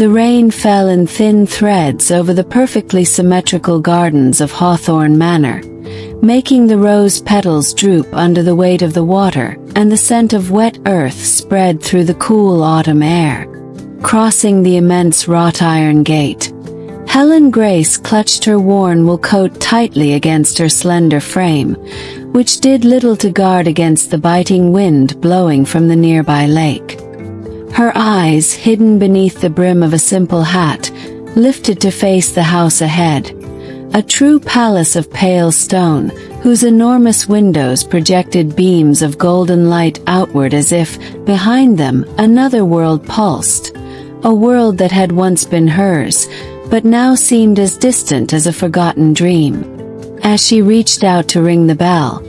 The rain fell in thin threads over the perfectly symmetrical gardens of Hawthorne Manor, making the rose petals droop under the weight of the water, and the scent of wet earth spread through the cool autumn air. Crossing the immense wrought iron gate, Helen Grace clutched her worn wool coat tightly against her slender frame, which did little to guard against the biting wind blowing from the nearby lake. Her eyes, hidden beneath the brim of a simple hat, lifted to face the house ahead, a true palace of pale stone, whose enormous windows projected beams of golden light outward as if, behind them, another world pulsed, a world that had once been hers, but now seemed as distant as a forgotten dream. As she reached out to ring the bell,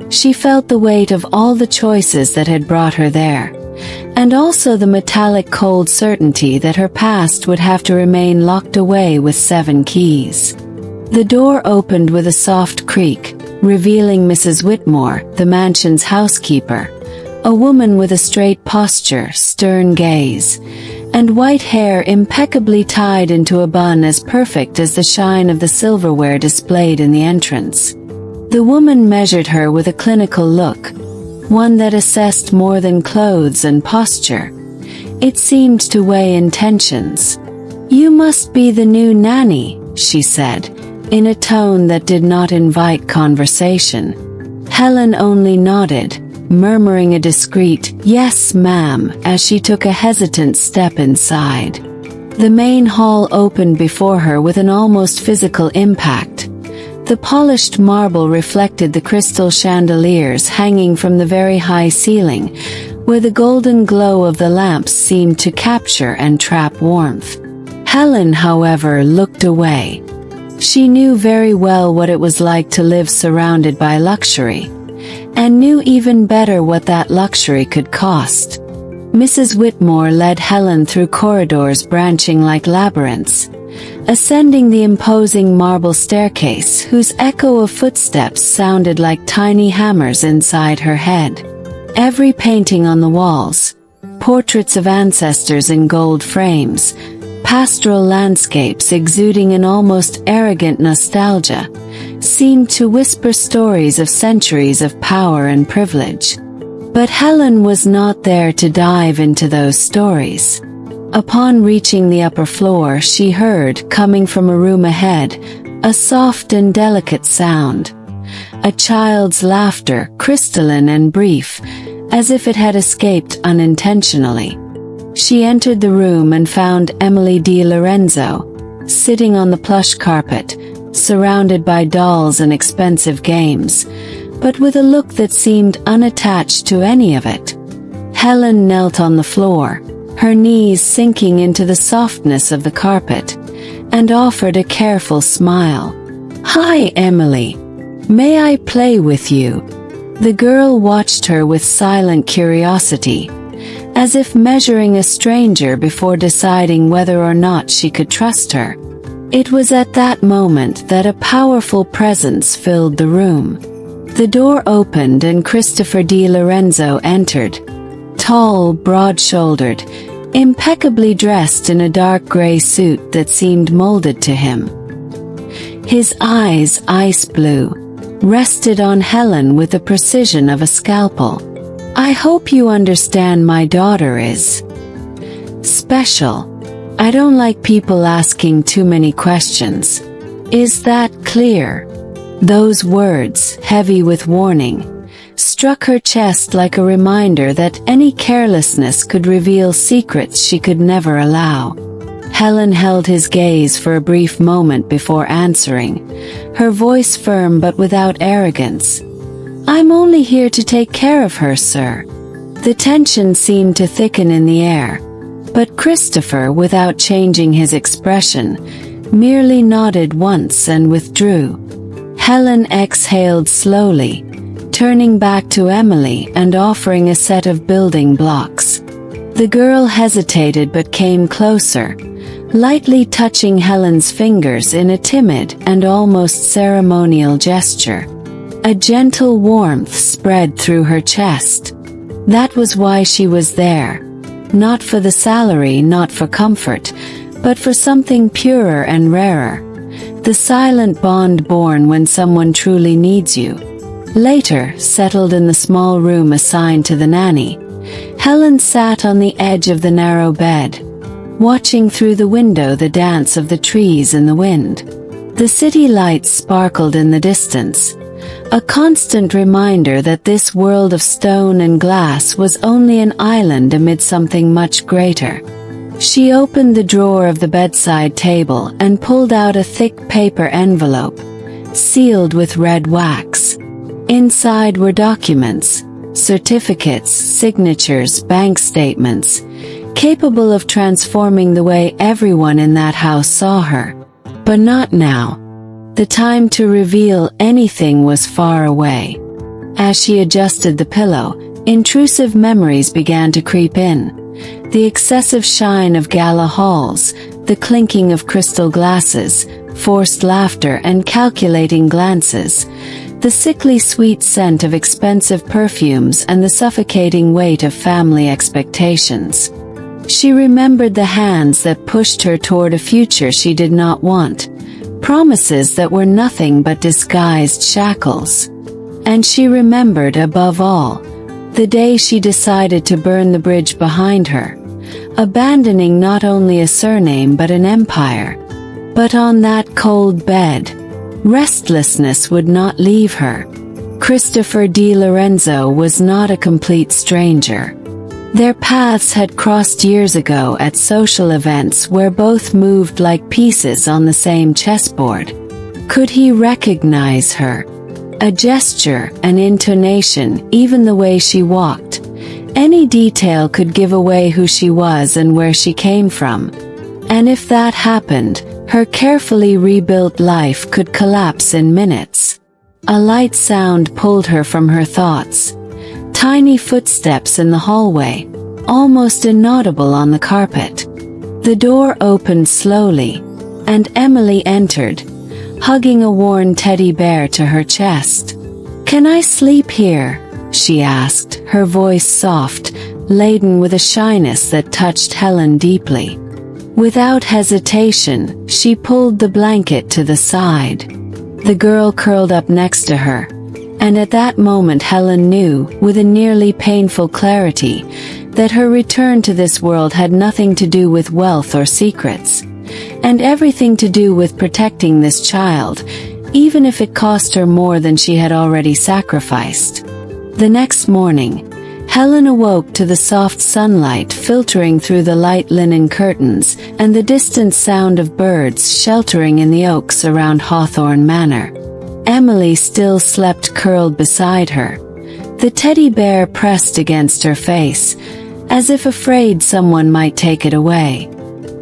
she felt the weight of all the choices that had brought her there, and also the metallic cold certainty that her past would have to remain locked away with 7 keys. The door opened with a soft creak, revealing Mrs. Whitmore, the mansion's housekeeper, a woman with a straight posture, stern gaze, and white hair impeccably tied into a bun as perfect as the shine of the silverware displayed in the entrance. The woman measured her with a clinical look, one that assessed more than clothes and posture. It seemed to weigh intentions. "You must be the new nanny," she said, in a tone that did not invite conversation. Helen only nodded, murmuring a discreet, "Yes, ma'am," as she took a hesitant step inside. The main hall opened before her with an almost physical impact. The polished marble reflected the crystal chandeliers hanging from the very high ceiling, where the golden glow of the lamps seemed to capture and trap warmth. Helen, however, looked away. She knew very well what it was like to live surrounded by luxury, and knew even better what that luxury could cost. Mrs. Whitmore led Helen through corridors branching like labyrinths, ascending the imposing marble staircase whose echo of footsteps sounded like tiny hammers inside her head. Every painting on the walls, portraits of ancestors in gold frames, pastoral landscapes exuding an almost arrogant nostalgia, seemed to whisper stories of centuries of power and privilege. But Helen was not there to dive into those stories. Upon reaching the upper floor, she heard, coming from a room ahead, a soft and delicate sound. A child's laughter, crystalline and brief, as if it had escaped unintentionally. She entered the room and found Emily Di Lorenzo, sitting on the plush carpet, surrounded by dolls and expensive games, but with a look that seemed unattached to any of it. Helen knelt on the floor, her knees sinking into the softness of the carpet, and offered a careful smile. "Hi, Emily. May I play with you?" The girl watched her with silent curiosity, as if measuring a stranger before deciding whether or not she could trust her. It was at that moment that a powerful presence filled the room. The door opened and Christopher Di Lorenzo entered, tall, broad-shouldered, impeccably dressed in a dark gray suit that seemed molded to him. His eyes, ice blue, rested on Helen with the precision of a scalpel. "I hope you understand my daughter is special. I don't like people asking too many questions. Is that clear?" Those words, heavy with warning, struck her chest like a reminder that any carelessness could reveal secrets she could never allow. Helen held his gaze for a brief moment before answering, her voice firm but without arrogance. "I'm only here to take care of her, sir." The tension seemed to thicken in the air, but Christopher, without changing his expression, merely nodded once and withdrew. Helen exhaled slowly, turning back to Emily and offering a set of building blocks. The girl hesitated but came closer, lightly touching Helen's fingers in a timid and almost ceremonial gesture. A gentle warmth spread through her chest. That was why she was there. Not for the salary, not for comfort, but for something purer and rarer. The silent bond born when someone truly needs you. Later, settled in the small room assigned to the nanny, Helen sat on the edge of the narrow bed, watching through the window the dance of the trees in the wind. The city lights sparkled in the distance, a constant reminder that this world of stone and glass was only an island amid something much greater. She opened the drawer of the bedside table and pulled out a thick paper envelope, sealed with red wax. Inside were documents, certificates, signatures, bank statements, capable of transforming the way everyone in that house saw her. But not now. The time to reveal anything was far away. As she adjusted the pillow, intrusive memories began to creep in. The excessive shine of gala halls, the clinking of crystal glasses, forced laughter and calculating glances, the sickly sweet scent of expensive perfumes and the suffocating weight of family expectations. She remembered the hands that pushed her toward a future she did not want, promises that were nothing but disguised shackles. And she remembered, above all, the day she decided to burn the bridge behind her, abandoning not only a surname but an empire. But on that cold bed, restlessness would not leave her. Christopher Di Lorenzo was not a complete stranger. Their paths had crossed years ago at social events where both moved like pieces on the same chessboard. Could he recognize her? A gesture, an intonation, even the way she walked. Any detail could give away who she was and where she came from. And if that happened, her carefully rebuilt life could collapse in minutes. A light sound pulled her from her thoughts. Tiny footsteps in the hallway, almost inaudible on the carpet. The door opened slowly, and Emily entered, hugging a worn teddy bear to her chest. "Can I sleep here?" she asked, her voice soft, laden with a shyness that touched Helen deeply. Without hesitation, she pulled the blanket to the side. The girl curled up next to her, and at that moment Helen knew, with a nearly painful clarity, that her return to this world had nothing to do with wealth or secrets, and everything to do with protecting this child, even if it cost her more than she had already sacrificed. The next morning, Helen awoke to the soft sunlight filtering through the light linen curtains and the distant sound of birds sheltering in the oaks around Hawthorne Manor. Emily still slept curled beside her, the teddy bear pressed against her face, as if afraid someone might take it away.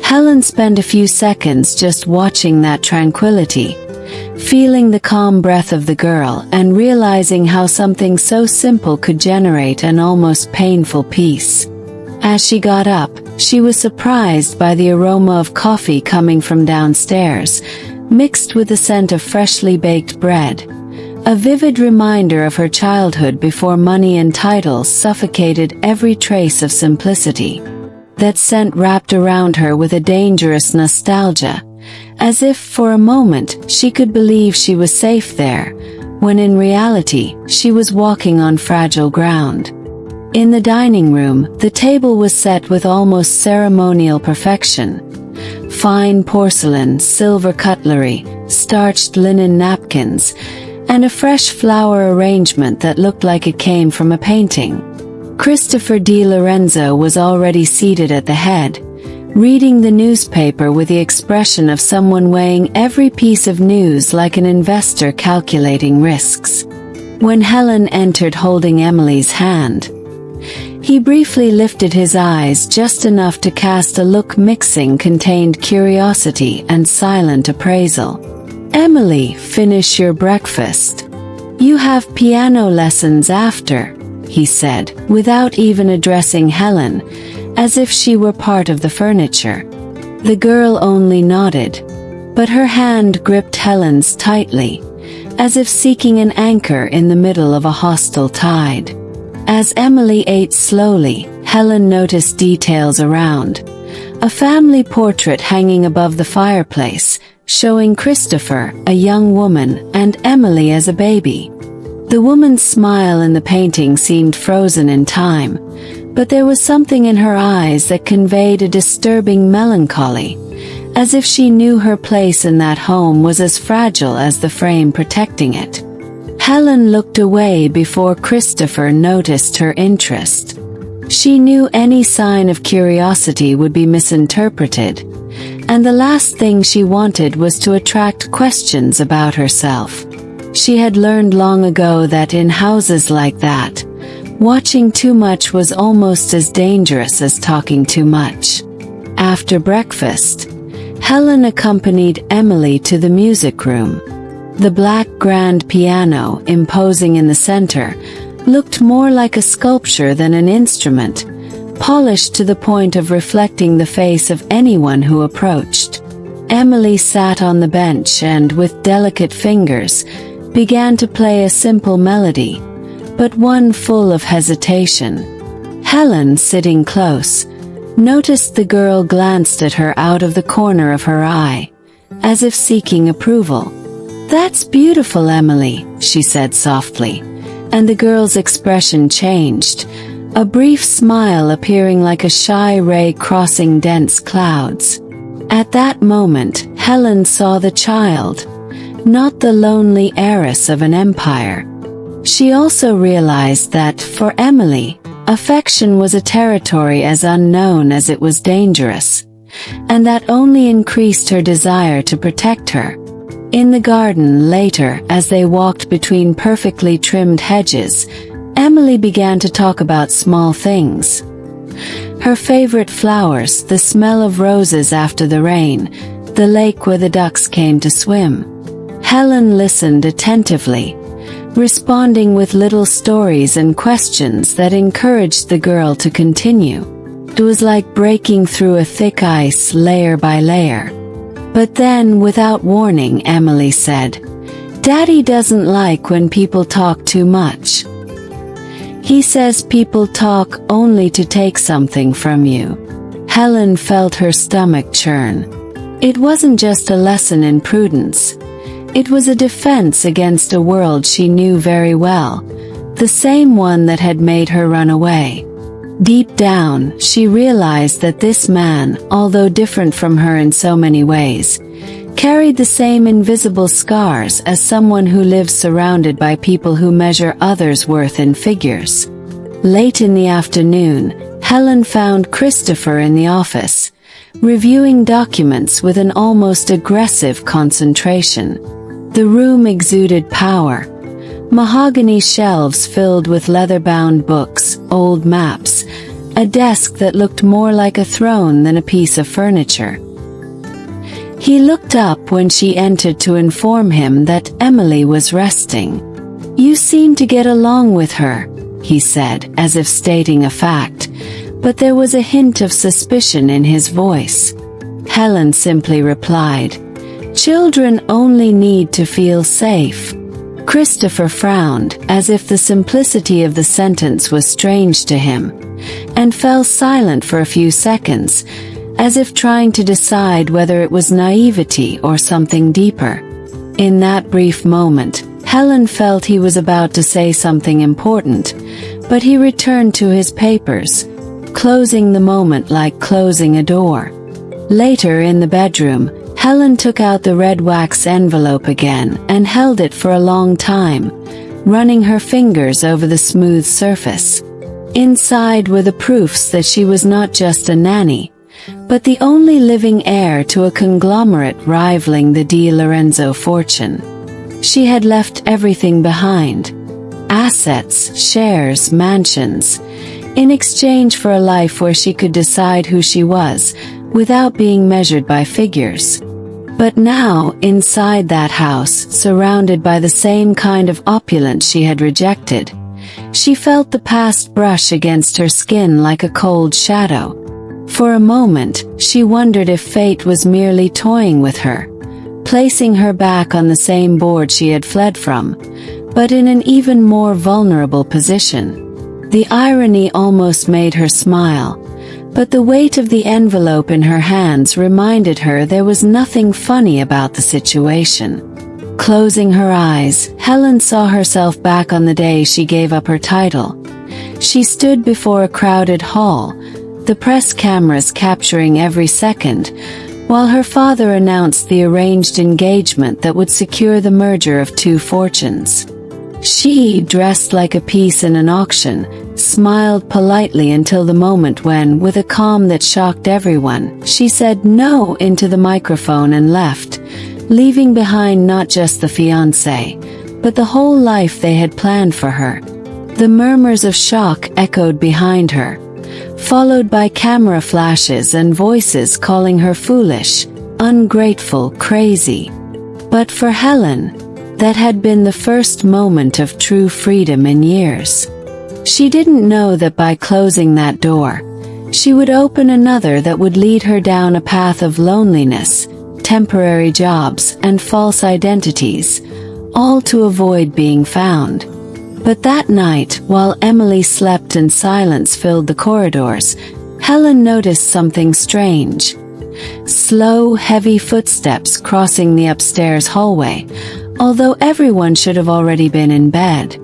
Helen spent a few seconds just watching that tranquility, feeling the calm breath of the girl and realizing how something so simple could generate an almost painful peace. As she got up, she was surprised by the aroma of coffee coming from downstairs, mixed with the scent of freshly baked bread, a vivid reminder of her childhood before money and titles suffocated every trace of simplicity. That scent wrapped around her with a dangerous nostalgia, as if for a moment she could believe she was safe there, when in reality she was walking on fragile ground. In the dining room, the table was set with almost ceremonial perfection. Fine porcelain, silver cutlery, starched linen napkins, and a fresh flower arrangement that looked like it came from a painting. Christopher Di Lorenzo was already seated at the head, reading the newspaper with the expression of someone weighing every piece of news like an investor calculating risks. When Helen entered holding Emily's hand, he briefly lifted his eyes just enough to cast a look mixing contained curiosity and silent appraisal. "Emily, finish your breakfast. You have piano lessons after," he said, without even addressing Helen, as if she were part of the furniture. The girl only nodded, but her hand gripped Helen's tightly, as if seeking an anchor in the middle of a hostile tide. As Emily ate slowly, Helen noticed details around. A family portrait hanging above the fireplace, showing Christopher, a young woman, and Emily as a baby. The woman's smile in the painting seemed frozen in time, but there was something in her eyes that conveyed a disturbing melancholy, as if she knew her place in that home was as fragile as the frame protecting it. Helen looked away before Christopher noticed her interest. She knew any sign of curiosity would be misinterpreted, and the last thing she wanted was to attract questions about herself. She had learned long ago that in houses like that, watching too much was almost as dangerous as talking too much. After breakfast, Helen accompanied Emily to the music room. The black grand piano, imposing in the center, looked more like a sculpture than an instrument, polished to the point of reflecting the face of anyone who approached. Emily sat on the bench and, with delicate fingers, began to play a simple melody, but one full of hesitation. Helen, sitting close, noticed the girl glanced at her out of the corner of her eye, as if seeking approval. "That's beautiful, Emily," she said softly, and the girl's expression changed, a brief smile appearing like a shy ray crossing dense clouds. At that moment, Helen saw the child, not the lonely heiress of an empire. She also realized that, for Emily, affection was a territory as unknown as it was dangerous, and that only increased her desire to protect her. In the garden later, as they walked between perfectly trimmed hedges, Emily began to talk about small things. Her favorite flowers, the smell of roses after the rain, the lake where the ducks came to swim. Helen listened attentively, responding with little stories and questions that encouraged the girl to continue. It was like breaking through a thick ice layer by layer. But then, without warning, Emily said, "Daddy doesn't like when people talk too much. He says people talk only to take something from you." Helen felt her stomach churn. It wasn't just a lesson in prudence. It was a defense against a world she knew very well, the same one that had made her run away. Deep down, she realized that this man, although different from her in so many ways, carried the same invisible scars as someone who lives surrounded by people who measure others' worth in figures. Late in the afternoon, Helen found Christopher in the office, reviewing documents with an almost aggressive concentration. The room exuded power. Mahogany shelves filled with leather-bound books, old maps, a desk that looked more like a throne than a piece of furniture. He looked up when she entered to inform him that Emily was resting. "You seem to get along with her," he said, as if stating a fact, but there was a hint of suspicion in his voice. Helen simply replied, "Children only need to feel safe." Christopher frowned, as if the simplicity of the sentence was strange to him, and fell silent for a few seconds, as if trying to decide whether it was naivety or something deeper. In that brief moment, Helen felt he was about to say something important, but he returned to his papers, closing the moment like closing a door. Later in the bedroom, Helen took out the red wax envelope again and held it for a long time, running her fingers over the smooth surface. Inside were the proofs that she was not just a nanny, but the only living heir to a conglomerate rivaling the Di Lorenzo fortune. She had left everything behind: assets, shares, mansions, in exchange for a life where she could decide who she was, without being measured by figures. But now, inside that house, surrounded by the same kind of opulence she had rejected, she felt the past brush against her skin like a cold shadow. For a moment, she wondered if fate was merely toying with her, placing her back on the same board she had fled from, but in an even more vulnerable position. The irony almost made her smile, but the weight of the envelope in her hands reminded her there was nothing funny about the situation. Closing her eyes, Helen saw herself back on the day she gave up her title. She stood before a crowded hall, the press cameras capturing every second, while her father announced the arranged engagement that would secure the merger of two fortunes. She, dressed like a piece in an auction, smiled politely until the moment when, with a calm that shocked everyone, she said no into the microphone and left, leaving behind not just the fiancé, but the whole life they had planned for her. The murmurs of shock echoed behind her, followed by camera flashes and voices calling her foolish, ungrateful, crazy. But for Helen, that had been the first moment of true freedom in years. She didn't know that by closing that door, she would open another that would lead her down a path of loneliness, temporary jobs, and false identities, all to avoid being found. But that night, while Emily slept and silence filled the corridors, Helen noticed something strange. Slow, heavy footsteps crossing the upstairs hallway, although everyone should have already been in bed.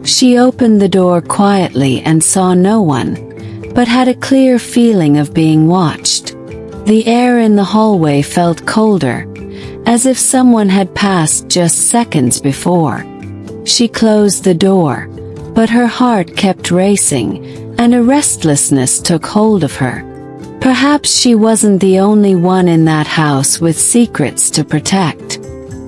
She opened the door quietly and saw no one, but had a clear feeling of being watched. The air in the hallway felt colder, as if someone had passed just seconds before. She closed the door, but her heart kept racing, and a restlessness took hold of her. Perhaps she wasn't the only one in that house with secrets to protect.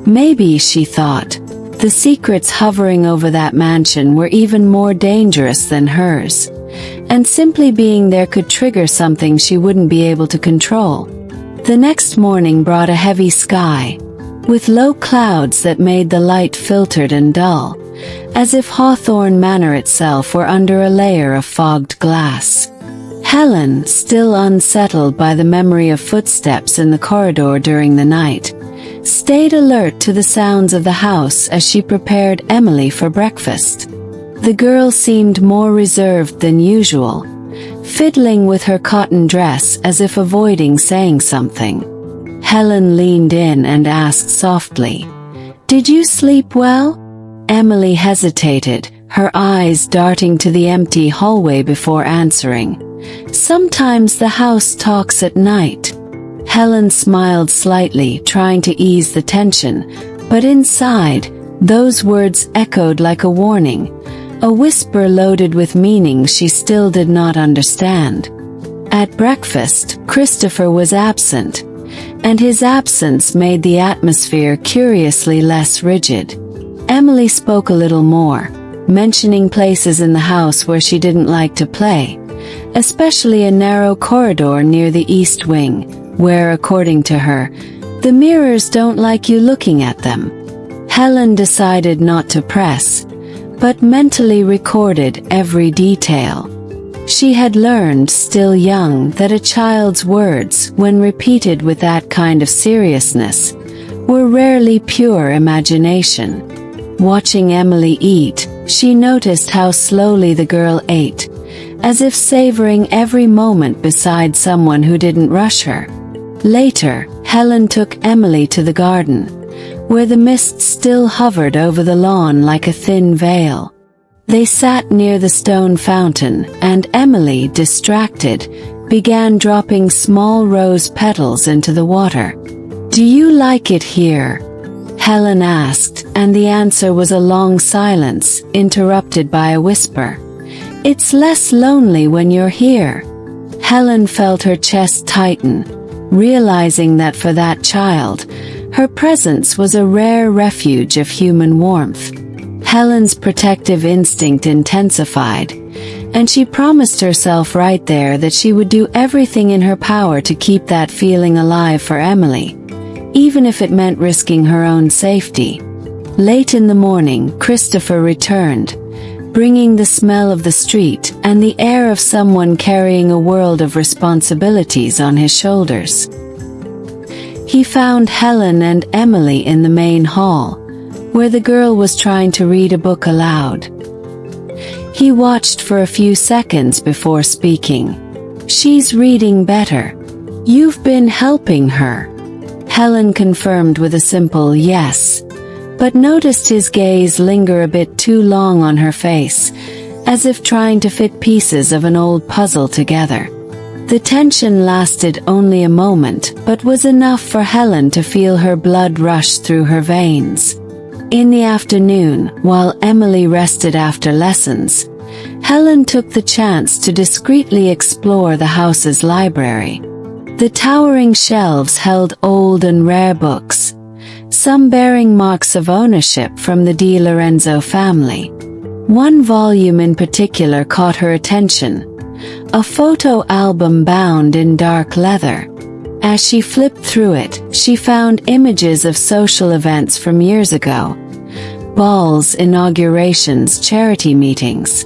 Maybe, she thought, the secrets hovering over that mansion were even more dangerous than hers, and simply being there could trigger something she wouldn't be able to control. The next morning brought a heavy sky, with low clouds that made the light filtered and dull, as if Hawthorne Manor itself were under a layer of fogged glass. Helen, still unsettled by the memory of footsteps in the corridor during the night, stayed alert to the sounds of the house as she prepared Emily for breakfast. The girl seemed more reserved than usual, fiddling with her cotton dress as if avoiding saying something. Helen leaned in and asked softly, "Did you sleep well?" Emily hesitated, her eyes darting to the empty hallway before answering, "Sometimes the house talks at night." Helen smiled slightly, trying to ease the tension, but inside, those words echoed like a warning, a whisper loaded with meaning she still did not understand. At breakfast, Christopher was absent, and his absence made the atmosphere curiously less rigid. Emily spoke a little more, mentioning places in the house where she didn't like to play, especially a narrow corridor near the east wing, where, according to her, the mirrors don't like you looking at them. Helen decided not to press, but mentally recorded every detail. She had learned, still young, that a child's words, when repeated with that kind of seriousness, were rarely pure imagination. Watching Emily eat, she noticed how slowly the girl ate, as if savoring every moment beside someone who didn't rush her. Later, Helen took Emily to the garden, where the mist still hovered over the lawn like a thin veil. They sat near the stone fountain, and Emily, distracted, began dropping small rose petals into the water. "Do you like it here?" Helen asked, and the answer was a long silence, interrupted by a whisper. "It's less lonely when you're here." Helen felt her chest tighten, realizing that for that child, her presence was a rare refuge of human warmth. Helen's protective instinct intensified, and she promised herself right there that she would do everything in her power to keep that feeling alive for Emily, even if it meant risking her own safety. Late in the morning, Christopher returned, bringing the smell of the street and the air of someone carrying a world of responsibilities on his shoulders. He found Helen and Emily in the main hall, where the girl was trying to read a book aloud. He watched for a few seconds before speaking. "She's reading better. You've been helping her." Helen confirmed with a simple yes, but noticed his gaze linger a bit too long on her face, as if trying to fit pieces of an old puzzle together. The tension lasted only a moment, but was enough for Helen to feel her blood rush through her veins. In the afternoon, while Emily rested after lessons, Helen took the chance to discreetly explore the house's library. The towering shelves held old and rare books, some bearing marks of ownership from the Di Lorenzo family. One volume in particular caught her attention, a photo album bound in dark leather. As she flipped through it, she found images of social events from years ago: balls, inaugurations, charity meetings.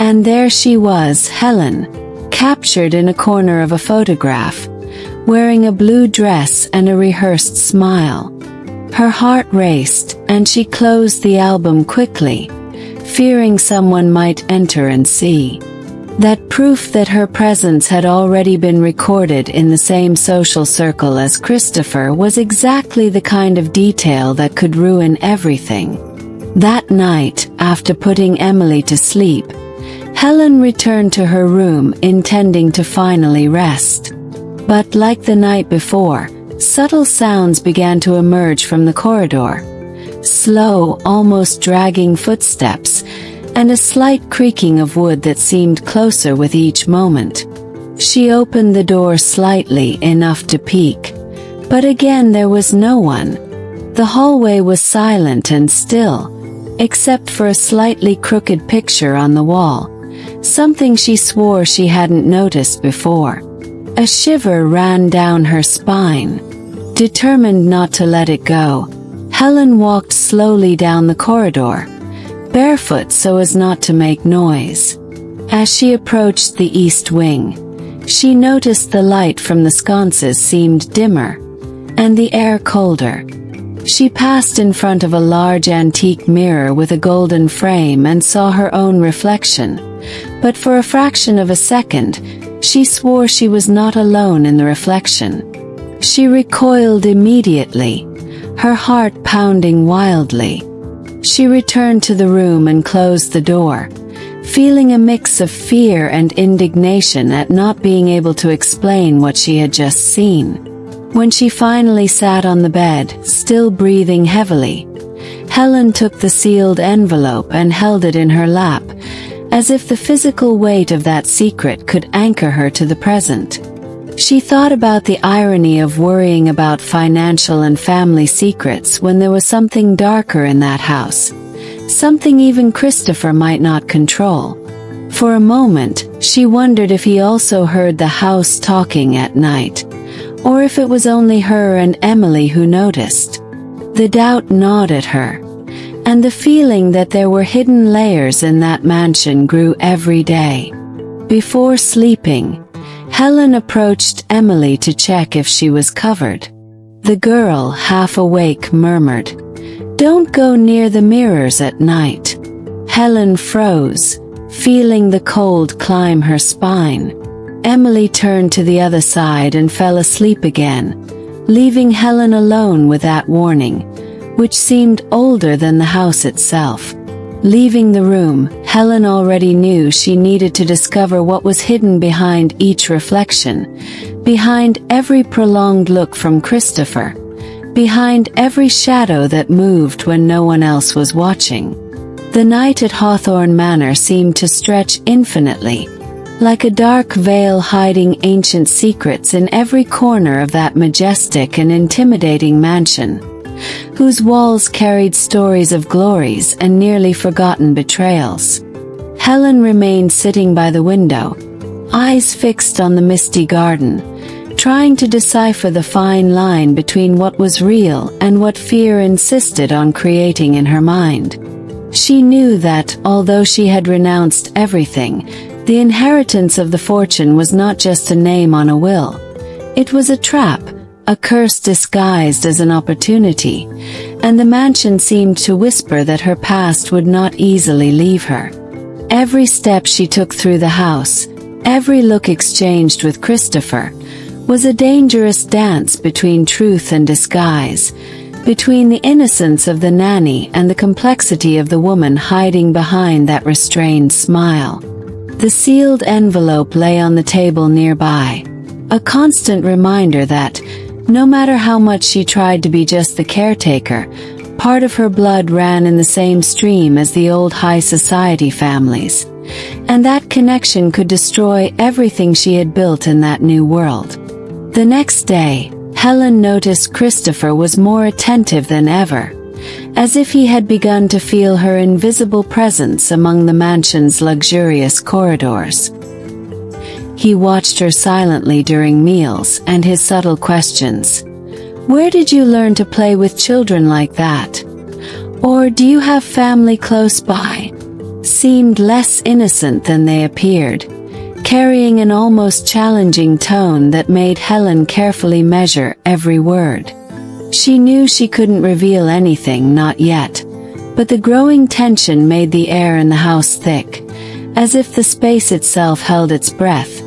And there she was, Helen, captured in a corner of a photograph, wearing a blue dress and a rehearsed smile. Her heart raced, and she closed the album quickly, fearing someone might enter and see. That proof that her presence had already been recorded in the same social circle as Christopher was exactly the kind of detail that could ruin everything. That night, after putting Emily to sleep, Helen returned to her room intending to finally rest. But like the night before, subtle sounds began to emerge from the corridor. Slow, almost dragging footsteps, and a slight creaking of wood that seemed closer with each moment. She opened the door slightly enough to peek, but again there was no one. The hallway was silent and still, except for a slightly crooked picture on the wall, something she swore she hadn't noticed before. A shiver ran down her spine. Determined not to let it go, Helen walked slowly down the corridor, barefoot so as not to make noise. As she approached the east wing, she noticed the light from the sconces seemed dimmer, and the air colder. She passed in front of a large antique mirror with a golden frame and saw her own reflection, but for a fraction of a second, she swore she was not alone in the reflection. She recoiled immediately, her heart pounding wildly. She returned to the room and closed the door, feeling a mix of fear and indignation at not being able to explain what she had just seen. When she finally sat on the bed, still breathing heavily, Helen took the sealed envelope and held it in her lap, as if the physical weight of that secret could anchor her to the present. She thought about the irony of worrying about financial and family secrets when there was something darker in that house, something even Christopher might not control. For a moment, she wondered if he also heard the house talking at night, or if it was only her and Emily who noticed. The doubt gnawed at her, and the feeling that there were hidden layers in that mansion grew every day. Before sleeping, Helen approached Emily to check if she was covered. The girl, half awake, murmured, "Don't go near the mirrors at night." Helen froze, feeling the cold climb her spine. Emily turned to the other side and fell asleep again, leaving Helen alone with that warning, which seemed older than the house itself. Leaving the room, Helen already knew she needed to discover what was hidden behind each reflection, behind every prolonged look from Christopher, behind every shadow that moved when no one else was watching. The night at Hawthorne Manor seemed to stretch infinitely, like a dark veil hiding ancient secrets in every corner of that majestic and intimidating mansion, whose walls carried stories of glories and nearly forgotten betrayals. Helen remained sitting by the window, eyes fixed on the misty garden, trying to decipher the fine line between what was real and what fear insisted on creating in her mind. She knew that, although she had renounced everything, the inheritance of the fortune was not just a name on a will. It was a trap, a curse disguised as an opportunity, and the mansion seemed to whisper that her past would not easily leave her. Every step she took through the house, Every look exchanged with Christopher was a dangerous dance between truth and disguise, between the innocence of the nanny and the complexity of the woman hiding behind that restrained smile. The sealed envelope lay on the table nearby, a constant reminder that, no matter how much she tried to be just the caretaker, part of her blood ran in the same stream as the old high society families, and that connection could destroy everything she had built in that new world. The next day, Helen noticed Christopher was more attentive than ever, as if he had begun to feel her invisible presence among the mansion's luxurious corridors. He watched her silently during meals and his subtle questions. "Where did you learn to play with children like that? Or do you have family close by?" seemed less innocent than they appeared, carrying an almost challenging tone that made Helen carefully measure every word. She knew she couldn't reveal anything, not yet, but the growing tension made the air in the house thick, as if the space itself held its breath,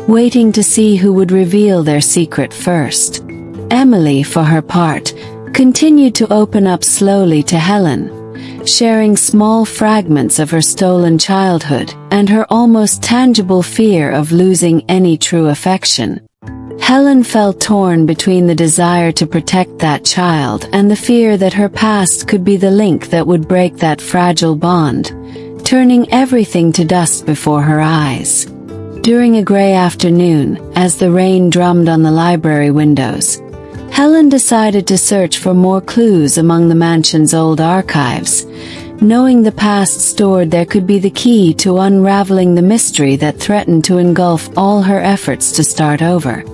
waiting to see who would reveal their secret first. Emily, for her part, continued to open up slowly to Helen, sharing small fragments of her stolen childhood and her almost tangible fear of losing any true affection. Helen felt torn between the desire to protect that child and the fear that her past could be the link that would break that fragile bond, turning everything to dust before her eyes. During a gray afternoon, as the rain drummed on the library windows, Helen decided to search for more clues among the mansion's old archives, knowing the past stored there could be the key to unraveling the mystery that threatened to engulf all her efforts to start over.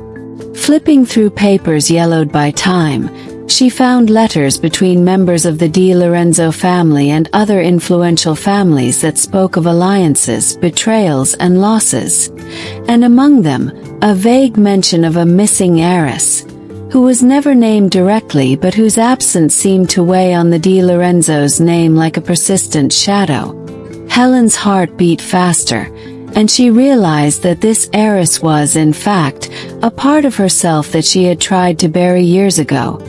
Flipping through papers yellowed by time, she found letters between members of the Di Lorenzo family and other influential families that spoke of alliances, betrayals, and losses, and among them, a vague mention of a missing heiress, who was never named directly but whose absence seemed to weigh on the Di Lorenzo's name like a persistent shadow. Helen's heart beat faster, and she realized that this heiress was, in fact, a part of herself that she had tried to bury years ago,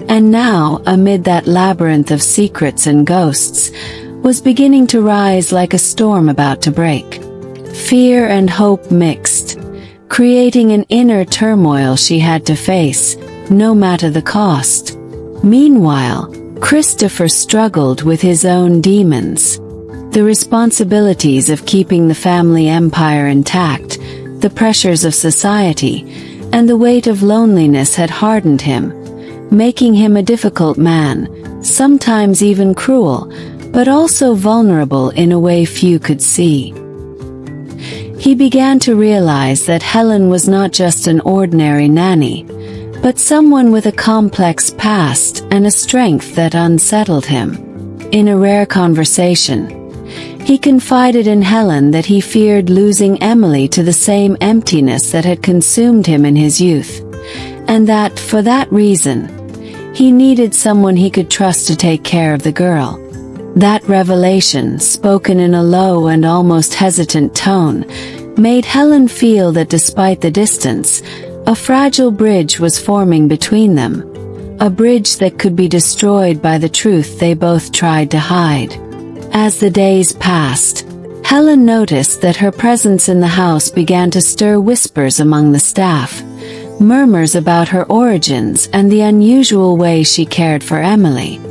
and now, amid that labyrinth of secrets and ghosts, was beginning to rise like a storm about to break. Fear and hope mixed, creating an inner turmoil she had to face, no matter the cost. Meanwhile, Christopher struggled with his own demons. The responsibilities of keeping the family empire intact, the pressures of society, and the weight of loneliness had hardened him, making him a difficult man, sometimes even cruel, but also vulnerable in a way few could see. He began to realize that Helen was not just an ordinary nanny, but someone with a complex past and a strength that unsettled him. In a rare conversation, he confided in Helen that he feared losing Emily to the same emptiness that had consumed him in his youth, and that, for that reason, he needed someone he could trust to take care of the girl. That revelation, spoken in a low and almost hesitant tone, made Helen feel that despite the distance, a fragile bridge was forming between them, a bridge that could be destroyed by the truth they both tried to hide. As the days passed, Helen noticed that her presence in the house began to stir whispers among the staff, murmurs about her origins and the unusual way she cared for Emily.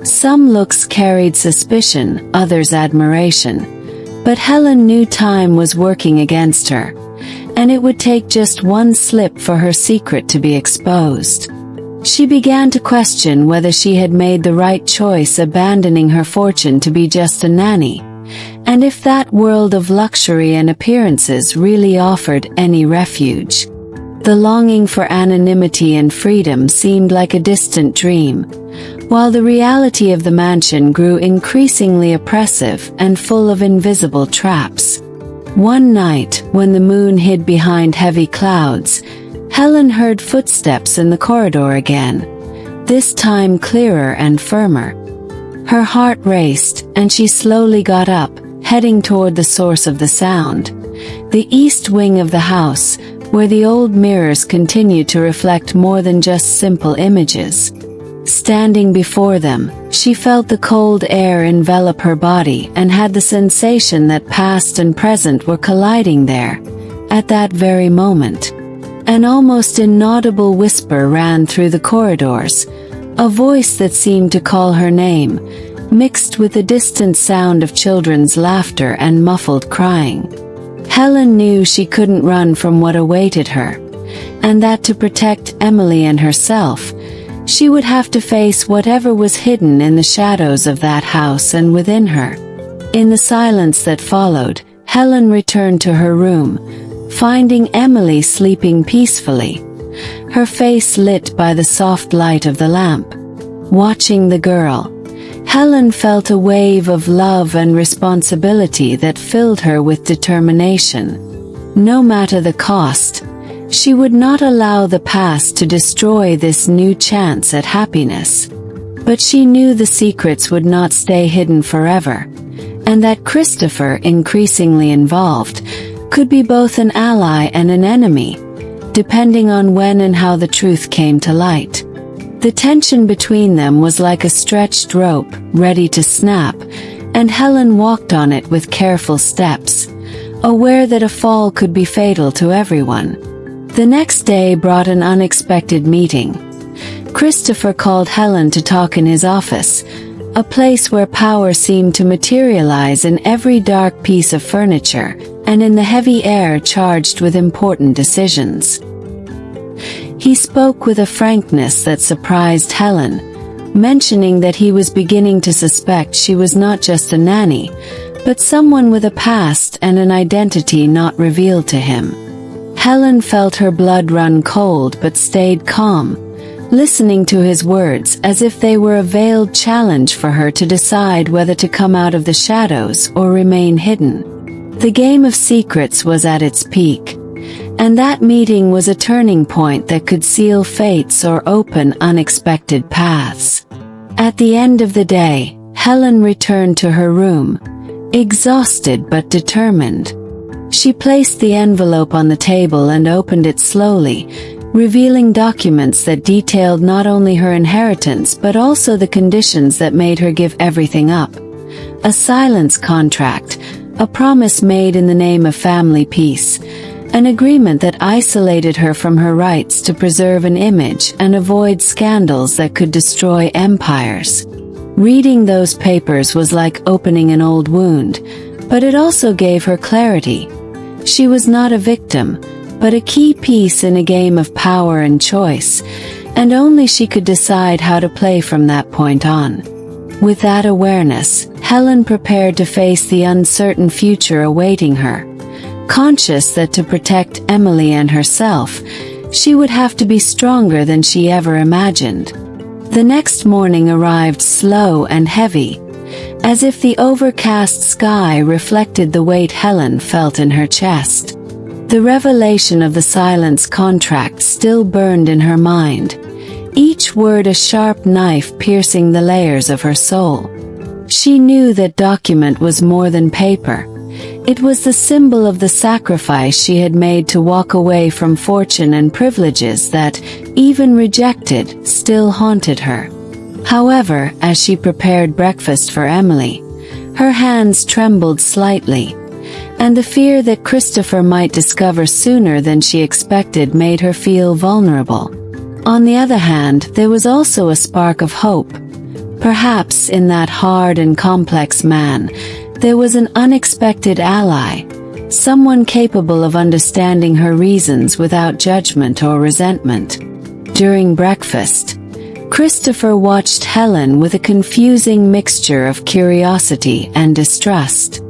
Some looks carried suspicion, others admiration, but Helen knew time was working against her, and it would take just one slip for her secret to be exposed. She began to question whether she had made the right choice abandoning her fortune to be just a nanny, and if that world of luxury and appearances really offered any refuge. The longing for anonymity and freedom seemed like a distant dream, while the reality of the mansion grew increasingly oppressive and full of invisible traps. One night, when the moon hid behind heavy clouds, Helen heard footsteps in the corridor again, this time clearer and firmer. Her heart raced, and she slowly got up, heading toward the source of the sound, the east wing of the house, where the old mirrors continued to reflect more than just simple images. Standing before them, she felt the cold air envelop her body and had the sensation that past and present were colliding there, at that very moment. An almost inaudible whisper ran through the corridors, a voice that seemed to call her name, mixed with the distant sound of children's laughter and muffled crying. Helen knew she couldn't run from what awaited her, and that to protect Emily and herself, she would have to face whatever was hidden in the shadows of that house and within her. In the silence that followed, Helen returned to her room, finding Emily sleeping peacefully, her face lit by the soft light of the lamp. Watching the girl, Helen felt a wave of love and responsibility that filled her with determination. No matter the cost, she would not allow the past to destroy this new chance at happiness. But she knew the secrets would not stay hidden forever, and that Christopher, increasingly involved, could be both an ally and an enemy, depending on when and how the truth came to light. The tension between them was like a stretched rope, ready to snap, and Helen walked on it with careful steps, aware that a fall could be fatal to everyone. The next day brought an unexpected meeting. Christopher called Helen to talk in his office, a place where power seemed to materialize in every dark piece of furniture, and in the heavy air charged with important decisions. He spoke with a frankness that surprised Helen, mentioning that he was beginning to suspect she was not just a nanny, but someone with a past and an identity not revealed to him. Helen felt her blood run cold but stayed calm, listening to his words as if they were a veiled challenge for her to decide whether to come out of the shadows or remain hidden. The game of secrets was at its peak, and that meeting was a turning point that could seal fates or open unexpected paths. At the end of the day, Helen returned to her room, exhausted but determined. She placed the envelope on the table and opened it slowly, revealing documents that detailed not only her inheritance but also the conditions that made her give everything up. A silence contract, a promise made in the name of family peace, an agreement that isolated her from her rights to preserve an image and avoid scandals that could destroy empires. Reading those papers was like opening an old wound, but it also gave her clarity. She was not a victim, but a key piece in a game of power and choice, and only she could decide how to play from that point on. With that awareness, Helen prepared to face the uncertain future awaiting her, conscious that to protect Emily and herself, she would have to be stronger than she ever imagined. The next morning arrived slow and heavy, as if the overcast sky reflected the weight Helen felt in her chest. The revelation of the silence contract still burned in her mind, each word a sharp knife piercing the layers of her soul. She knew that document was more than paper. It was the symbol of the sacrifice she had made to walk away from fortune and privileges that, even rejected, still haunted her. However, as she prepared breakfast for Emily, her hands trembled slightly, and the fear that Christopher might discover sooner than she expected made her feel vulnerable. On the other hand, there was also a spark of hope. Perhaps in that hard and complex man, there was an unexpected ally, someone capable of understanding her reasons without judgment or resentment. During breakfast, Christopher watched Helen with a confusing mixture of curiosity and distrust.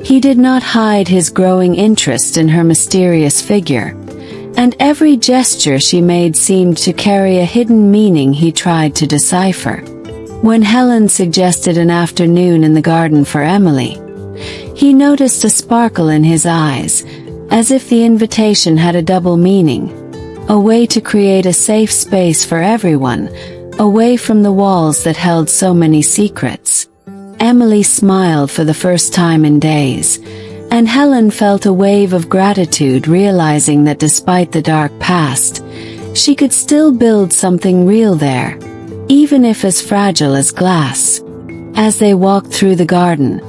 He did not hide his growing interest in her mysterious figure, and every gesture she made seemed to carry a hidden meaning he tried to decipher. When Helen suggested an afternoon in the garden for Emily, he noticed a sparkle in his eyes, as if the invitation had a double meaning, a way to create a safe space for everyone, away from the walls that held so many secrets. Emily smiled for the first time in days, And Helen felt a wave of gratitude, realizing that despite the dark past, she could still build something real there, even if as fragile as glass. As they walked through the garden,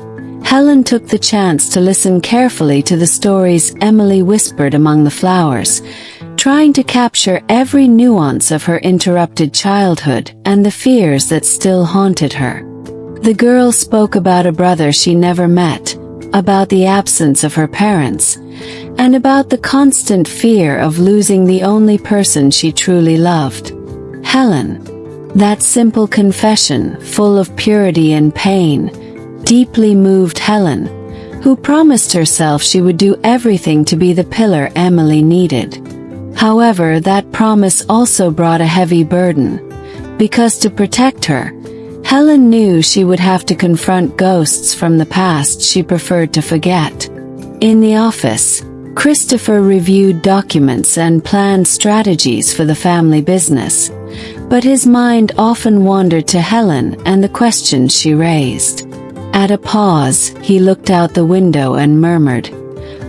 Helen took the chance to listen carefully to the stories Emily whispered among the flowers, trying to capture every nuance of her interrupted childhood and the fears that still haunted her. The girl spoke about a brother she never met, about the absence of her parents, and about the constant fear of losing the only person she truly loved. Helen. That simple confession, full of purity and pain, deeply moved Helen, who promised herself she would do everything to be the pillar Emily needed. However, that promise also brought a heavy burden, because to protect her, Helen knew she would have to confront ghosts from the past she preferred to forget. In the office, Christopher reviewed documents and planned strategies for the family business, but his mind often wandered to Helen and the questions she raised. At a pause, he looked out the window and murmured,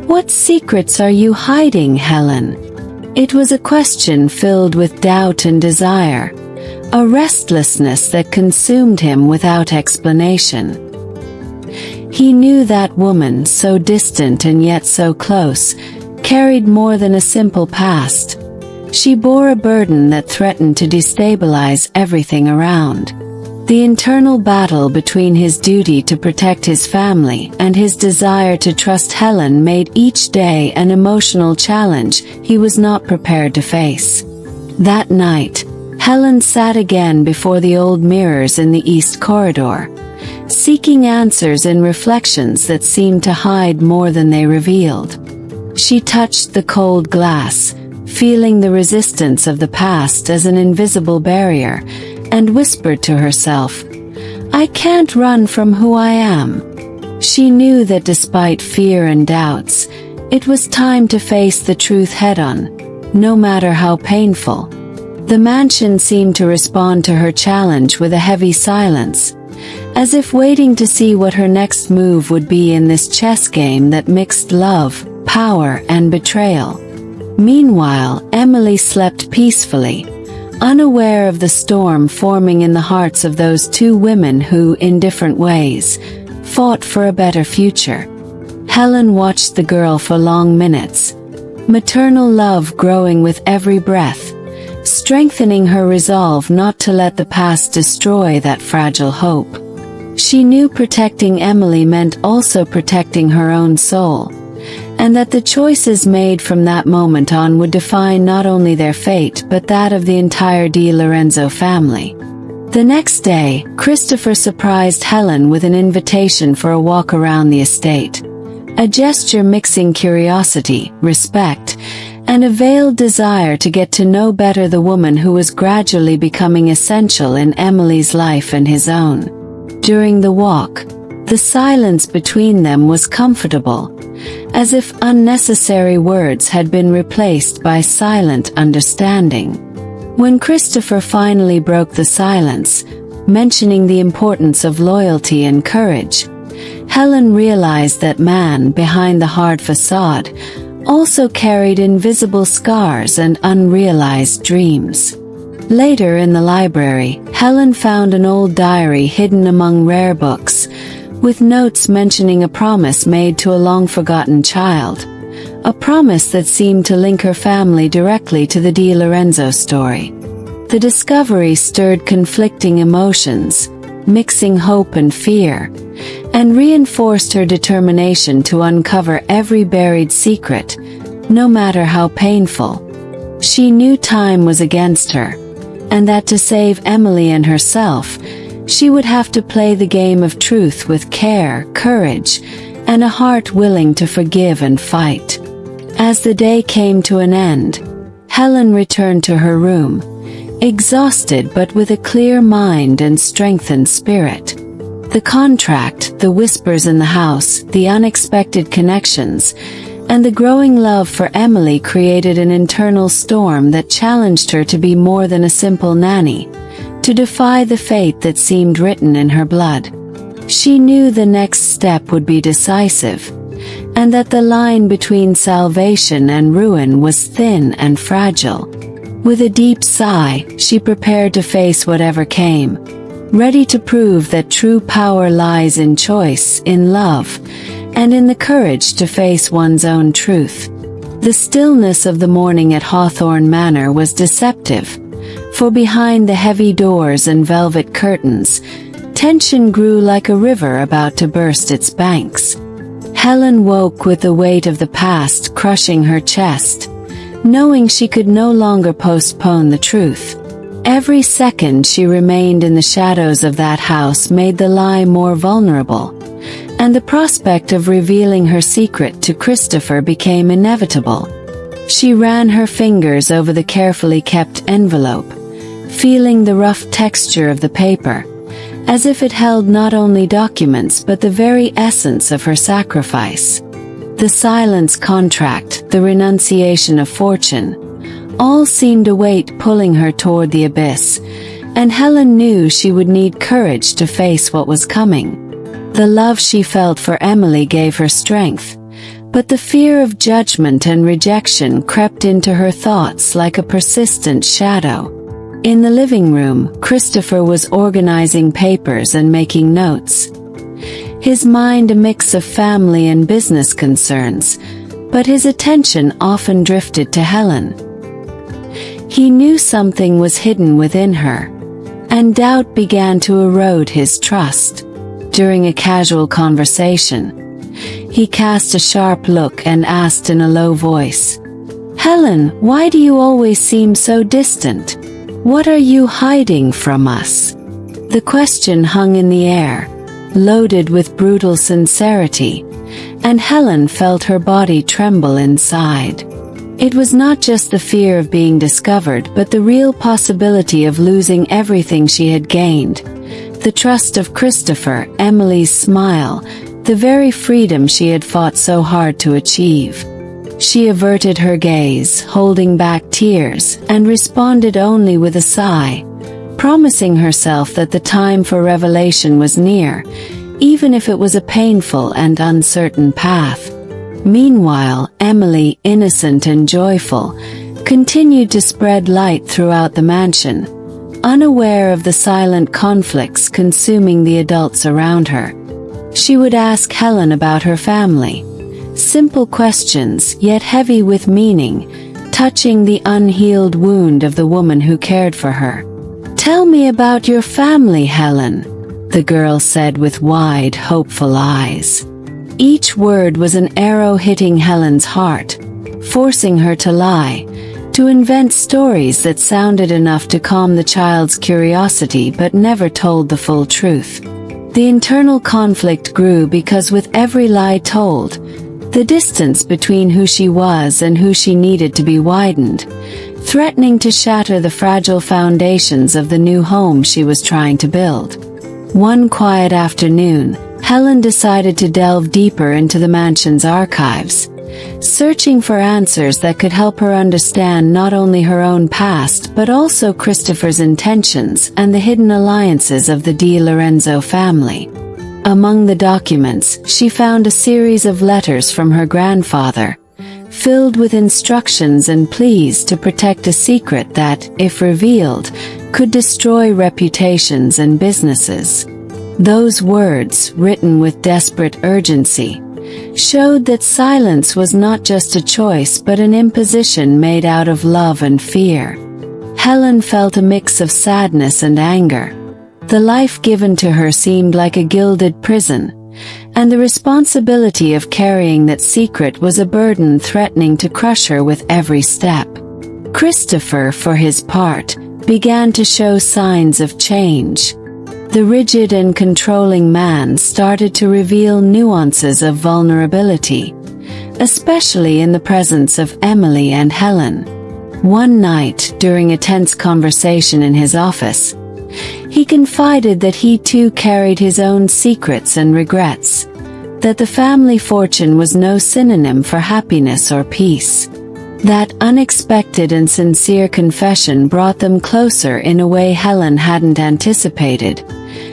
"What secrets are you hiding, Helen?" It was a question filled with doubt and desire, a restlessness that consumed him without explanation. He knew that woman, so distant and yet so close, carried more than a simple past. She bore a burden that threatened to destabilize everything around. The internal battle between his duty to protect his family and his desire to trust Helen made each day an emotional challenge he was not prepared to face. That night, Helen sat again before the old mirrors in the east corridor, seeking answers in reflections that seemed to hide more than they revealed. She touched the cold glass, feeling the resistance of the past as an invisible barrier, and whispered to herself, "I can't run from who I am." She knew that despite fear and doubts, it was time to face the truth head-on, no matter how painful. The mansion seemed to respond to her challenge with a heavy silence, as if waiting to see what her next move would be in this chess game that mixed love, power, and betrayal. Meanwhile, Emily slept peacefully, unaware of the storm forming in the hearts of those two women who, in different ways, fought for a better future. Helen watched the girl for long minutes, maternal love growing with every breath, strengthening her resolve not to let the past destroy that fragile hope. She knew protecting Emily meant also protecting her own soul, and that the choices made from that moment on would define not only their fate but that of the entire Di Lorenzo family. The next day, Christopher surprised Helen with an invitation for a walk around the estate, a gesture mixing curiosity, respect, and a veiled desire to get to know better the woman who was gradually becoming essential in Emily's life and his own. During the walk, the silence between them was comfortable, as if unnecessary words had been replaced by silent understanding. When Christopher finally broke the silence, mentioning the importance of loyalty and courage, Helen realized that man behind the hard facade also carried invisible scars and unrealized dreams. Later in the library, Helen found an old diary hidden among rare books, with notes mentioning a promise made to a long-forgotten child, a promise that seemed to link her family directly to the Di Lorenzo story. The discovery stirred conflicting emotions, mixing hope and fear, and reinforced her determination to uncover every buried secret, no matter how painful. She knew time was against her, and that to save Emily and herself, she would have to play the game of truth with care, courage, and a heart willing to forgive and fight. As the day came to an end, Helen returned to her room, exhausted but with a clear mind and strengthened spirit. The contract, the whispers in the house, the unexpected connections, and the growing love for Emily created an internal storm that challenged her to be more than a simple nanny, to defy the fate that seemed written in her blood. She knew the next step would be decisive, and that the line between salvation and ruin was thin and fragile. With a deep sigh, she prepared to face whatever came, ready to prove that true power lies in choice, in love, and in the courage to face one's own truth. The stillness of the morning at Hawthorne Manor was deceptive, for behind the heavy doors and velvet curtains, tension grew like a river about to burst its banks. Helen woke with the weight of the past crushing her chest, knowing she could no longer postpone the truth. Every second she remained in the shadows of that house made the lie more vulnerable, and the prospect of revealing her secret to Christopher became inevitable. She ran her fingers over the carefully kept envelope, feeling the rough texture of the paper, as if it held not only documents but the very essence of her sacrifice. The silence contract, the renunciation of fortune, all seemed a weight pulling her toward the abyss, and Helen knew she would need courage to face what was coming. The love she felt for Emily gave her strength, but the fear of judgment and rejection crept into her thoughts like a persistent shadow. In the living room, Christopher was organizing papers and making notes, his mind a mix of family and business concerns, but his attention often drifted to Helen. He knew something was hidden within her, and doubt began to erode his trust. During a casual conversation, he cast a sharp look and asked in a low voice, "Helen, why do you always seem so distant? What are you hiding from us?" The question hung in the air, loaded with brutal sincerity, and Helen felt her body tremble inside. It was not just the fear of being discovered but the real possibility of losing everything she had gained. The trust of Christopher, Emily's smile, the very freedom she had fought so hard to achieve. She averted her gaze, holding back tears, and responded only with a sigh, promising herself that the time for revelation was near, even if it was a painful and uncertain path. Meanwhile, Emily, innocent and joyful, continued to spread light throughout the mansion, unaware of the silent conflicts consuming the adults around her. She would ask Helen about her family, simple questions yet heavy with meaning, touching the unhealed wound of the woman who cared for her. "Tell me about your family, Helen," the girl said with wide, hopeful eyes. Each word was an arrow hitting Helen's heart, forcing her to lie, to invent stories that sounded enough to calm the child's curiosity but never told the full truth. The internal conflict grew because with every lie told, the distance between who she was and who she needed to be widened, threatening to shatter the fragile foundations of the new home she was trying to build. One quiet afternoon, Helen decided to delve deeper into the mansion's archives, searching for answers that could help her understand not only her own past but also Christopher's intentions and the hidden alliances of the Di Lorenzo family. Among the documents, she found a series of letters from her grandfather, filled with instructions and pleas to protect a secret that, if revealed, could destroy reputations and businesses. Those words, written with desperate urgency, showed that silence was not just a choice but an imposition made out of love and fear. Helen felt a mix of sadness and anger. The life given to her seemed like a gilded prison, and the responsibility of carrying that secret was a burden threatening to crush her with every step. Christopher, for his part, began to show signs of change. The rigid and controlling man started to reveal nuances of vulnerability, especially in the presence of Emily and Helen. One night, during a tense conversation in his office, he confided that he too carried his own secrets and regrets, that the family fortune was no synonym for happiness or peace. That unexpected and sincere confession brought them closer in a way Helen hadn't anticipated,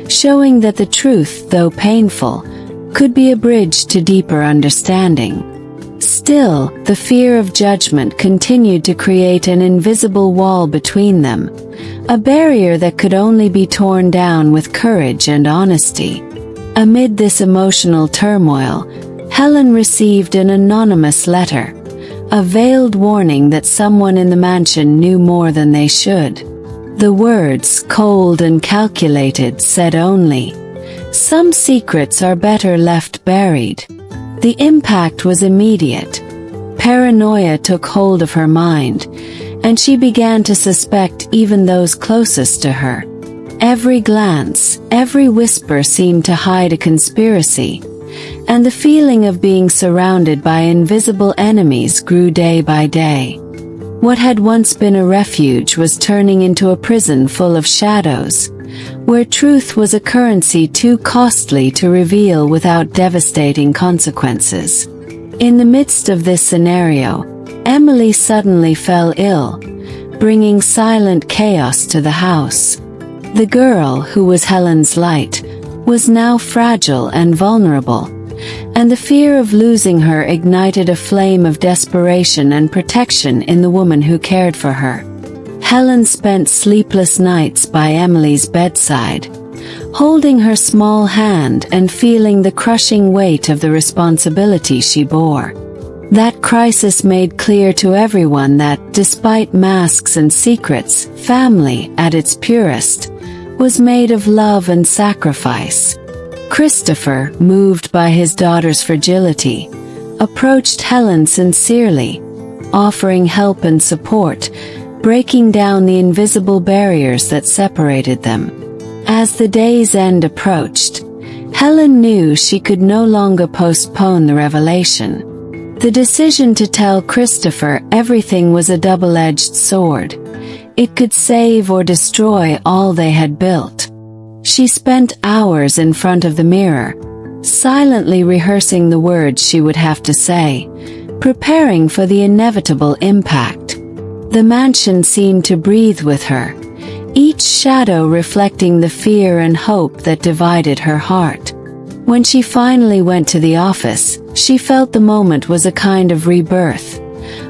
showing that the truth, though painful, could be a bridge to deeper understanding. Still, the fear of judgment continued to create an invisible wall between them, a barrier that could only be torn down with courage and honesty. Amid this emotional turmoil, Helen received an anonymous letter, a veiled warning that someone in the mansion knew more than they should. The words, cold and calculated, said only, "Some secrets are better left buried." The impact was immediate. Paranoia took hold of her mind, and she began to suspect even those closest to her. Every glance, every whisper seemed to hide a conspiracy, and the feeling of being surrounded by invisible enemies grew day by day. What had once been a refuge was turning into a prison full of shadows, where truth was a currency too costly to reveal without devastating consequences. In the midst of this scenario, Emily suddenly fell ill, bringing silent chaos to the house. The girl, who was Helen's light, was now fragile and vulnerable, and the fear of losing her ignited a flame of desperation and protection in the woman who cared for her. Helen spent sleepless nights by Emily's bedside, holding her small hand and feeling the crushing weight of the responsibility she bore. That crisis made clear to everyone that, despite masks and secrets, family, at its purest, was made of love and sacrifice. Christopher, moved by his daughter's fragility, approached Helen sincerely, offering help and support, breaking down the invisible barriers that separated them. As the day's end approached, Helen knew she could no longer postpone the revelation. The decision to tell Christopher everything was a double-edged sword. It could save or destroy all they had built. She spent hours in front of the mirror, silently rehearsing the words she would have to say, preparing for the inevitable impact. The mansion seemed to breathe with her, each shadow reflecting the fear and hope that divided her heart. When she finally went to the office, she felt the moment was a kind of rebirth,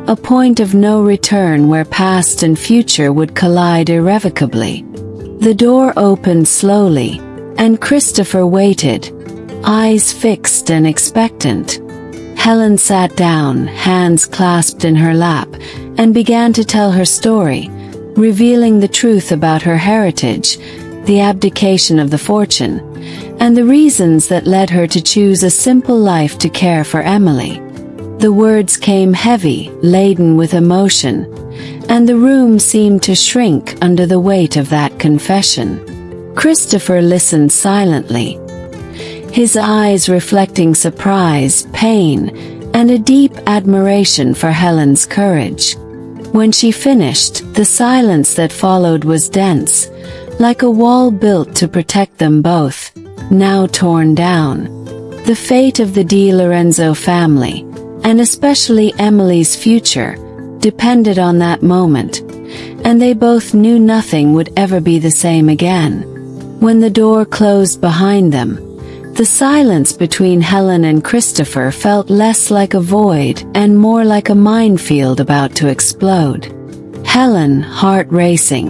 a point of no return where past and future would collide irrevocably. The door opened slowly, and Christopher waited, eyes fixed and expectant. Helen sat down, hands clasped in her lap, and began to tell her story, revealing the truth about her heritage, the abdication of the fortune, and the reasons that led her to choose a simple life to care for Emily. The words came heavy, laden with emotion, and the room seemed to shrink under the weight of that confession. Christopher listened silently, his eyes reflecting surprise, pain, and a deep admiration for Helen's courage. When she finished, the silence that followed was dense, like a wall built to protect them both, now torn down. The fate of the Di Lorenzo family, and especially Emily's future, depended on that moment, and they both knew nothing would ever be the same again. When the door closed behind them, the silence between Helen and Christopher felt less like a void and more like a minefield about to explode. Helen, heart racing,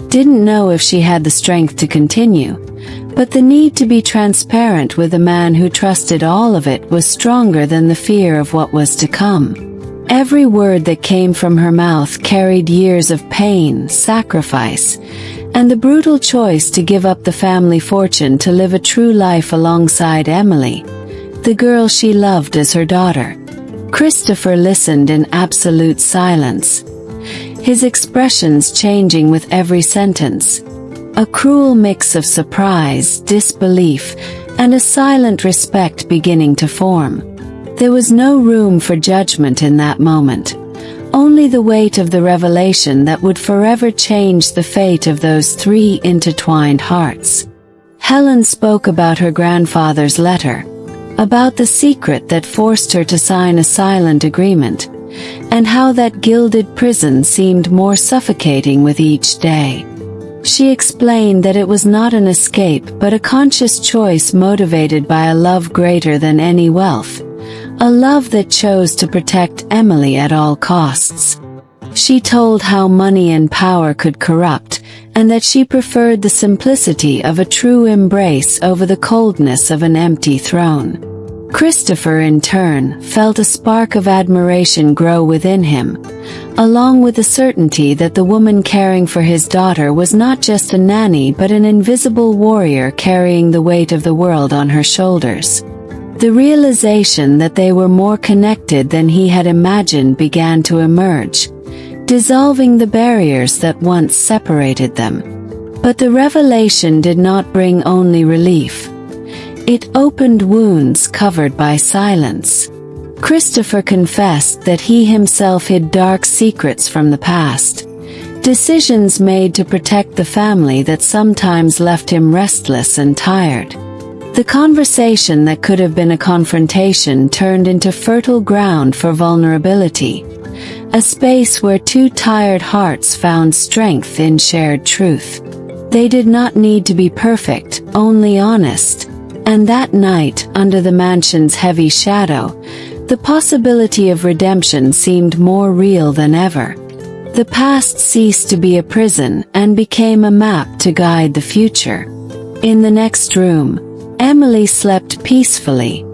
didn't know if she had the strength to continue, but the need to be transparent with a man who trusted all of it was stronger than the fear of what was to come. Every word that came from her mouth carried years of pain, sacrifice, and the brutal choice to give up the family fortune to live a true life alongside Emily, the girl she loved as her daughter. Christopher listened in absolute silence, his expressions changing with every sentence, a cruel mix of surprise, disbelief, and a silent respect beginning to form. There was no room for judgment in that moment, only the weight of the revelation that would forever change the fate of those three intertwined hearts. Helen spoke about her grandfather's letter, about the secret that forced her to sign a silent agreement, and how that gilded prison seemed more suffocating with each day. She explained that it was not an escape but a conscious choice motivated by a love greater than any wealth, a love that chose to protect Emily at all costs. She told how money and power could corrupt, and that she preferred the simplicity of a true embrace over the coldness of an empty throne. Christopher, in turn, felt a spark of admiration grow within him, along with the certainty that the woman caring for his daughter was not just a nanny but an invisible warrior carrying the weight of the world on her shoulders. The realization that they were more connected than he had imagined began to emerge, dissolving the barriers that once separated them. But the revelation did not bring only relief. It opened wounds covered by silence. Christopher confessed that he himself hid dark secrets from the past, decisions made to protect the family that sometimes left him restless and tired. The conversation that could have been a confrontation turned into fertile ground for vulnerability, a space where two tired hearts found strength in shared truth. They did not need to be perfect, only honest. And that night, under the mansion's heavy shadow, the possibility of redemption seemed more real than ever. The past ceased to be a prison and became a map to guide the future. In the next room, Emily slept peacefully,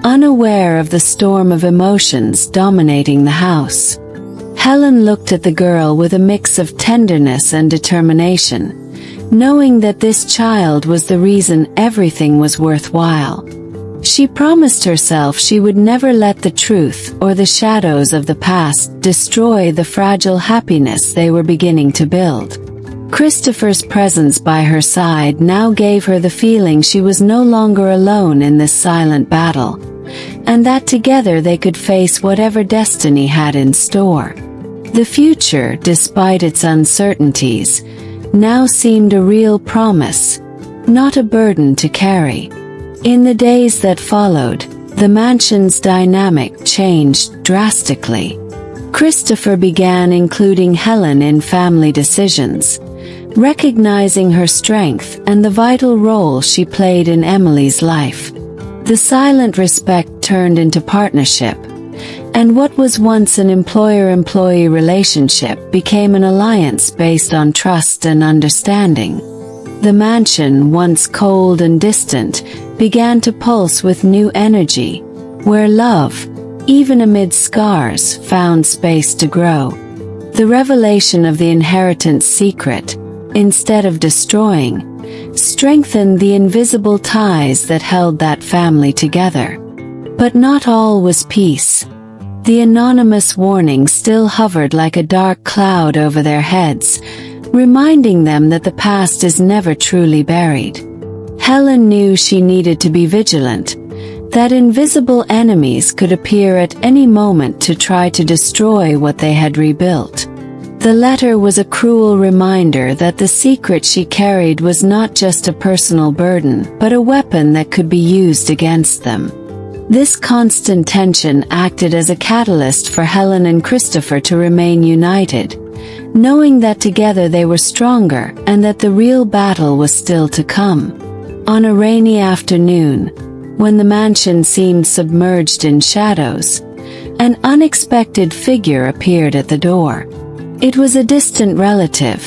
unaware of the storm of emotions dominating the house. Helen looked at the girl with a mix of tenderness and determination, knowing that this child was the reason everything was worthwhile. She promised herself she would never let the truth or the shadows of the past destroy the fragile happiness they were beginning to build. Christopher's presence by her side now gave her the feeling she was no longer alone in this silent battle, and that together they could face whatever destiny had in store. The future, despite its uncertainties, now seemed a real promise, not a burden to carry. In the days that followed, the mansion's dynamic changed drastically. Christopher began including Helen in family decisions, recognizing her strength and the vital role she played in Emily's life. The silent respect turned into partnership, and what was once an employer-employee relationship became an alliance based on trust and understanding. The mansion, once cold and distant, began to pulse with new energy, where love, even amid scars, found space to grow. The revelation of the inheritance secret, instead of destroying, strengthened the invisible ties that held that family together. But not all was peace. The anonymous warning still hovered like a dark cloud over their heads, reminding them that the past is never truly buried. Helen knew she needed to be vigilant, that invisible enemies could appear at any moment to try to destroy what they had rebuilt. The letter was a cruel reminder that the secret she carried was not just a personal burden, but a weapon that could be used against them. This constant tension acted as a catalyst for Helen and Christopher to remain united, knowing that together they were stronger and that the real battle was still to come. On a rainy afternoon, when the mansion seemed submerged in shadows, an unexpected figure appeared at the door. It was a distant relative,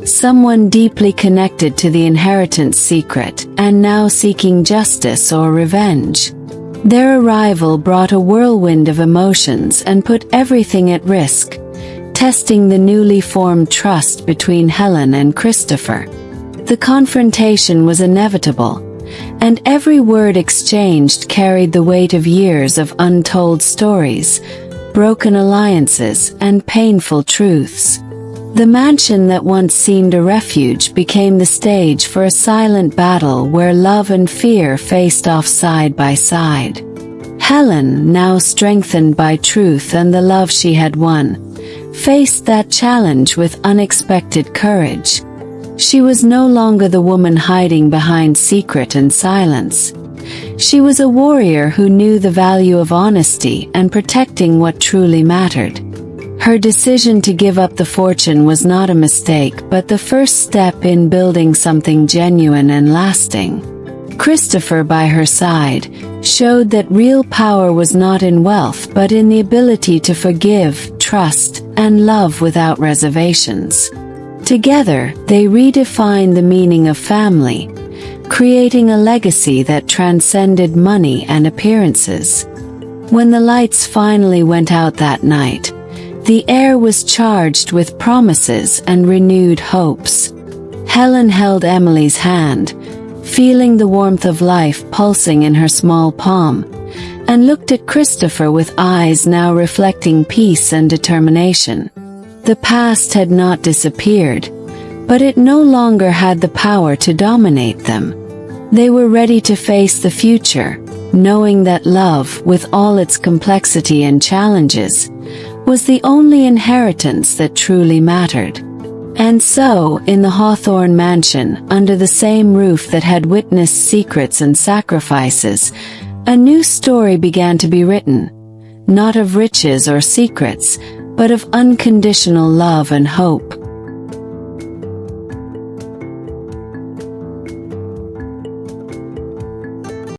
someone deeply connected to the inheritance secret and now seeking justice or revenge. Their arrival brought a whirlwind of emotions and put everything at risk, testing the newly formed trust between Helen and Christopher. The confrontation was inevitable, and every word exchanged carried the weight of years of untold stories, broken alliances, and painful truths. The mansion that once seemed a refuge became the stage for a silent battle where love and fear faced off side by side. Helen, now strengthened by truth and the love she had won, faced that challenge with unexpected courage. She was no longer the woman hiding behind secret and silence. She was a warrior who knew the value of honesty and protecting what truly mattered. Her decision to give up the fortune was not a mistake, but the first step in building something genuine and lasting. Christopher, by her side, showed that real power was not in wealth but in the ability to forgive, trust, and love without reservations. Together, they redefined the meaning of family, creating a legacy that transcended money and appearances. When the lights finally went out that night, the air was charged with promises and renewed hopes. Helen held Emily's hand, feeling the warmth of life pulsing in her small palm, and looked at Christopher with eyes now reflecting peace and determination. The past had not disappeared, but it no longer had the power to dominate them. They were ready to face the future, knowing that love, with all its complexity and challenges, was the only inheritance that truly mattered. And so, in the Hawthorne mansion, under the same roof that had witnessed secrets and sacrifices, a new story began to be written, not of riches or secrets, but of unconditional love and hope.